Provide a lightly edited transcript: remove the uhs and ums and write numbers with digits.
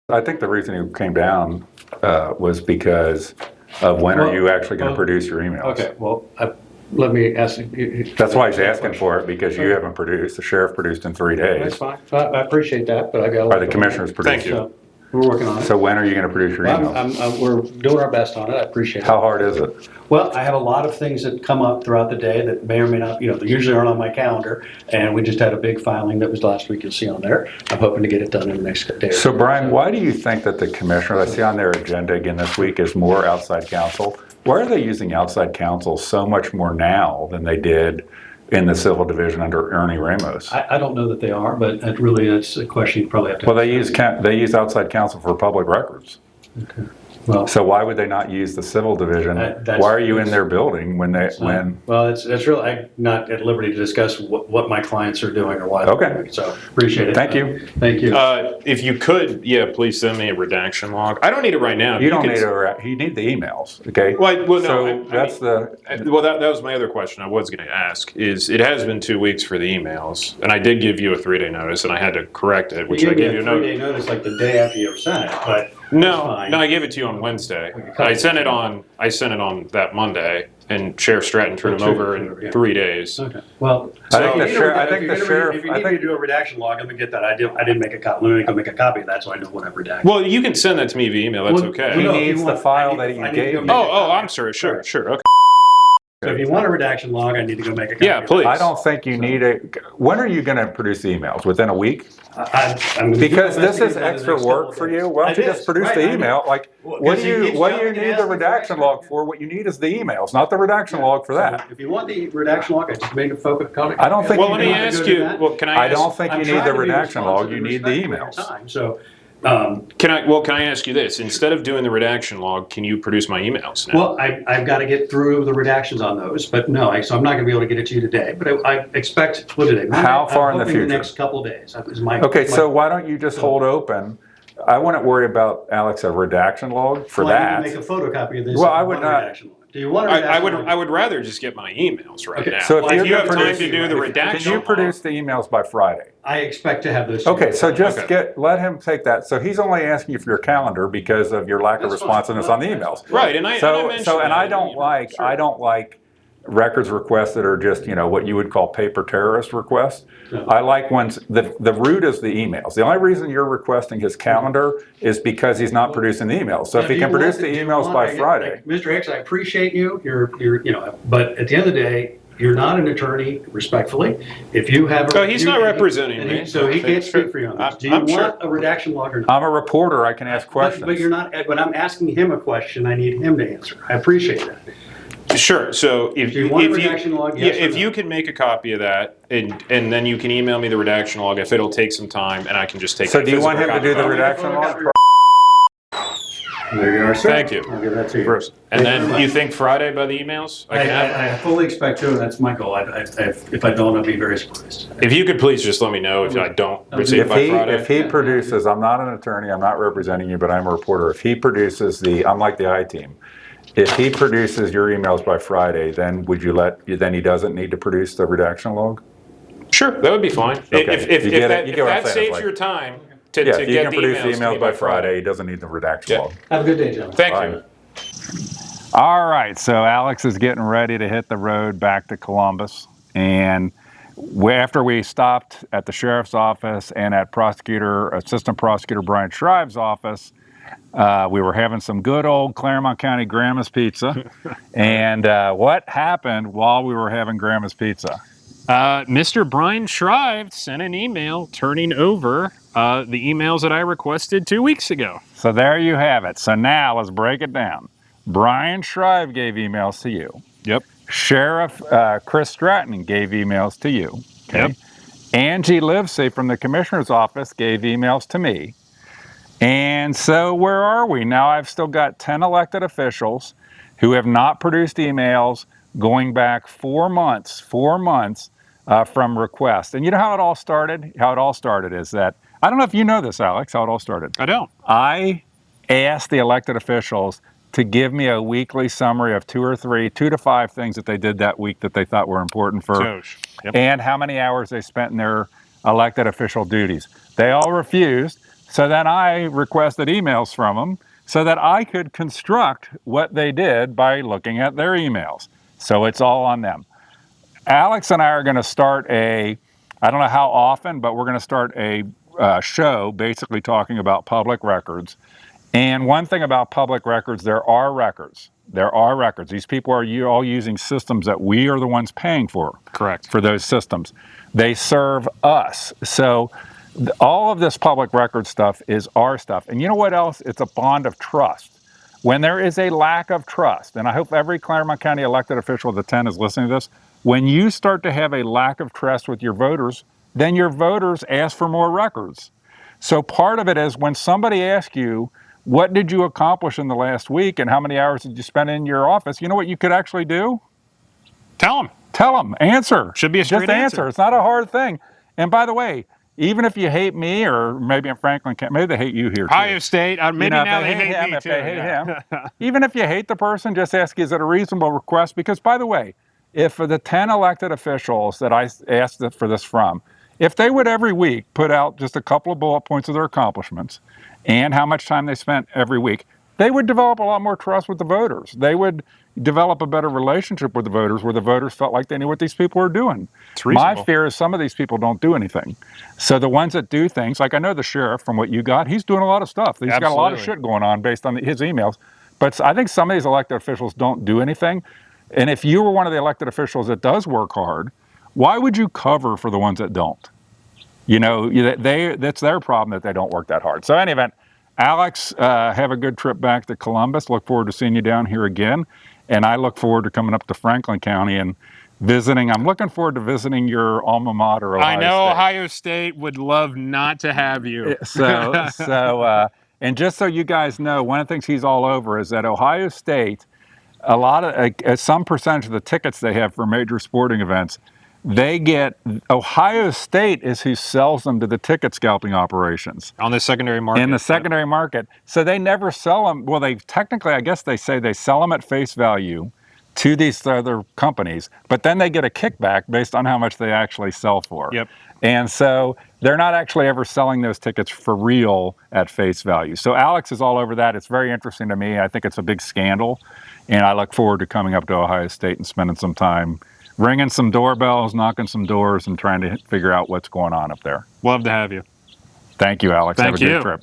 I think the reason you came down was because of when are you actually going to produce your emails? Okay, well, let me ask. That's why he's asking for it, because you haven't produced. The sheriff produced in 3 days. That's fine. I appreciate that, but I got a lot. Or the commissioners produced. Thank you. So we're working on it. So when are you going to produce your emails? We're doing our best on it. I appreciate it. How hard is it? Well, I have a lot of things that come up throughout the day that may or may not, they usually aren't on my calendar. And we just had a big filing that was last week, you'll see on there. I'm hoping to get it done in the next day. So Brian, why do you think that the commissioners, I see on their agenda again this week, is more outside counsel? Why are they using outside counsel so much more now than they did in the civil division under Ernie Ramos? I don't know that they are, but that's a question you probably have to Well, they use outside counsel for public records. Okay. Well, so why would they not use the civil division? Why are you in their building when? Well, that's really, I'm not at liberty to discuss what my clients are doing or why they're doing it. So appreciate it. Thank you. Thank you. If you could, please send me a redaction log. I don't need it right now. You don't need it. You need the emails. Okay. Well, so that was my other question. I was going to ask. Is it has been 2 weeks for the emails, and I did give you a 3-day notice, and I had to correct it, which I gave you a 3-day notice like the day after you sent it, but. No, I gave it to you on Wednesday. I sent it on that Monday, and Sheriff Stratton turned them over in 3 days. Okay. Well, I think the sheriff. If you need me to do a redaction log, let me get that. I didn't make a copy. Let me go make a copy of that so I know what I've redacted. Well, you can send that to me via email. That's okay. He needs the file that you gave me. I'm sorry. Sure. Okay. So if you want a redaction log, I need to go make a copy. Yeah, please. I don't think you need it. When are you going to produce the emails? Within a week? Because this is extra work for you. Why don't you just produce the email? Like, what do you need the redaction log for? What you need is the emails, not the redaction log for that. If you want the redaction log, I just make a focus. I don't think. Well, let me ask you. Well, can I? I don't think you need the redaction log. You need the emails. So. Can I ask you this? Instead of doing the redaction log, can you produce my emails now? Well, I've got to get through the redactions on those, but no, so I'm not going to be able to get it to you today. But I expect today. How far in the future? The next couple of days. So why don't you just hold open? I wouldn't worry about, Alex, a redaction log for that. I need to make a photocopy of this. Well, I would not. Do you want a redaction log? I would rather just get my emails right now. So if you have time to do the redaction, can you produce the emails by Friday? I expect to have those. Okay, so just let him take that. So he's only asking you for your calendar because of your lack of responsiveness on the emails. Right, and I don't like records requests that are just what you would call paper terrorist requests. No. I like ones the root is the emails. The only reason you're requesting his calendar is because he's not producing the emails. So if he can produce the emails by Friday, Mr. Hicks, I appreciate you. You're but at the end of the day, you're not an attorney, respectfully. If you have he's not representing me. So he can't speak for you on this. Do you want a redaction log or not? I'm a reporter. I can ask questions. But you're not. But I'm asking him a question. I need him to answer. I appreciate that. Sure. So if you can make a copy of that, and then you can email me the redaction log if it'll take some time, and I can just take. So do you want him to do the redaction log? There you are, sir. Thank you. I'll give that to you. First. And then you think Friday by the emails? I fully expect to, and that's my goal. If I don't, I'll be very surprised. If you could please just let me know if I don't receive it by Friday. If he produces, I'm not an attorney, I'm not representing you, but I'm a reporter. If he produces I'm like the I-team. If he produces your emails by Friday, then then he doesn't need to produce the redaction log? Sure, that would be fine. Okay. If that saves your time to get the emails. If you can produce the emails by Friday, he doesn't need the redaction log. Have a good day, gentlemen. Thank you. All right, so Alex is getting ready to hit the road back to Columbus. And after we stopped at the sheriff's office and at Assistant Prosecutor Brian Shrive's office, we were having some good old Claremont County Grandma's Pizza. And what happened while we were having Grandma's Pizza? Mr. Brian Shrive sent an email turning over the emails that I requested 2 weeks ago. So there you have it. So now let's break it down. Brian Shrive gave emails to you. Yep. Sheriff Chris Stratton gave emails to you. Okay. Yep. Angie Livesey from the Commissioner's Office gave emails to me. And so where are we? Now I've still got 10 elected officials who have not produced emails going back 4 months from request. And you know how it all started? How it all started is that, I don't know if you know this, Alex, how it all started. I don't. I asked the elected officials to give me a weekly summary of 2 to 5 things that they did that week that they thought were important Yep. and how many hours they spent in their elected official duties. They all refused. So then I requested emails from them so that I could construct what they did by looking at their emails. So it's all on them. Alex and I are going to start I don't know how often, but we're going to start a show basically talking about public records. And one thing about public records, there are records. There are records. These people are all using systems that we are the ones paying for. Correct. For those systems. They serve us. So all of this public record stuff is our stuff. And you know what else? It's a bond of trust. When there is a lack of trust, and I hope every Claremont County elected official of the 10 is listening to this, when you start to have a lack of trust with your voters, then your voters ask for more records. So part of it is when somebody asks you, what did you accomplish in the last week and how many hours did you spend in your office? You know what you could actually do? Tell them. Tell them. Answer. Should be a straight Just answer. It's not a hard thing. And by the way, even if you hate me, or maybe in Franklin County, maybe they hate you here too. Ohio State, maybe now they hate him, me if too. they hate him, even if you hate the person, just ask, is it a reasonable request? Because by the way, if for the 10 elected officials that I asked for this from, if they would every week put out just a couple of bullet points of their accomplishments and how much time they spent every week, they would develop a lot more trust with the voters. They would develop a better relationship with the voters where the voters felt like they knew what these people were doing. It's reasonable. My fear is some of these people don't do anything. So the ones that do things, like I know the sheriff from what you got, he's doing a lot of stuff. He's got a lot of shit going on based on his emails. But I think some of these elected officials don't do anything. And if you were one of the elected officials that does work hard, why would you cover for the ones that don't? You know, that's their problem that they don't work that hard. So in any event, Alex, have a good trip back to Columbus. Look forward to seeing you down here again. And I look forward to coming up to Franklin County and visiting. I'm looking forward to visiting your alma mater, Ohio I know State. Ohio State would love not to have you. And just so you guys know, one of the things he's all over is that Ohio State, some percentage of the tickets they have for major sporting events, Ohio State is who sells them to the ticket scalping operations. On the secondary market. In the secondary market. So they never sell them. Well, I guess they say they sell them at face value to these other companies, but then they get a kickback based on how much they actually sell for. Yep. And so they're not actually ever selling those tickets for real at face value. So Alex is all over that. It's very interesting to me. I think it's a big scandal. And I look forward to coming up to Ohio State and spending some time ringing some doorbells, knocking some doors, and trying to figure out what's going on up there. Love to have you. Thank you, Alex. Thank Have a you. good trip.